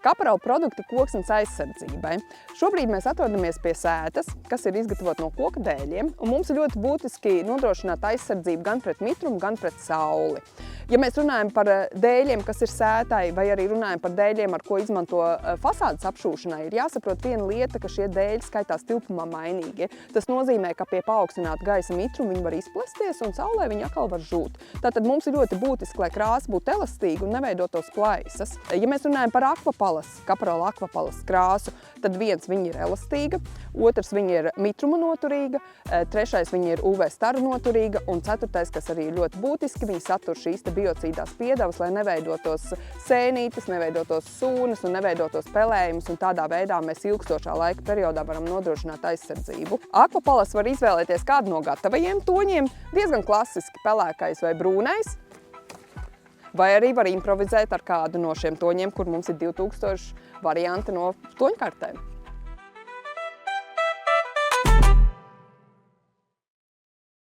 Kaparela produkti koksnes aizsardzībai. Šobrīd mēs atrodamies pie sētas, kas ir izgatavota no koka dēļiem, un mums ir ļoti būtiski nodrošināt aizsardzību gan pret mitrumu, gan pret sauli. Ja mēs runājam par dēļiem, kas ir sētai, vai arī runājam par dēļiem, ar ko izmanto fasādes apšūšanai, ir jāsaprot viena lieta, ka šie dēļi skaitās tilpumā mainīgi. Tas nozīmē, ka pie paaugstināta gaisa mitruma viņi var izplesties un saulē viņi atkal var žūt. Tātad mums ir ļoti būtiski, lai krāsa būtu elastīga un neveidotos plaisas. Ja mēs runājam par Kaparela akvapalas krāsu, tad viens viņa ir elastīga, otrs viņa ir mitruma noturīga, trešais viņa ir UV staru noturīga un ceturtais, kas arī ir ļoti būtiski, viņa satur šīs biocīdās piedevas, lai neveidotos sēnītes, neveidotos sūnas un neveidotos pelējumus, un tādā veidā mēs ilgstošā laika periodā varam nodrošināt aizsardzību. Akvapalas var izvēlēties kādu no gatavajiem toņiem, diezgan klasiski pelēkais vai brūnais, vai arī var improvizēt ar kādu no šiem toņiem, kur mums ir 2000 varianti no toņkartēm.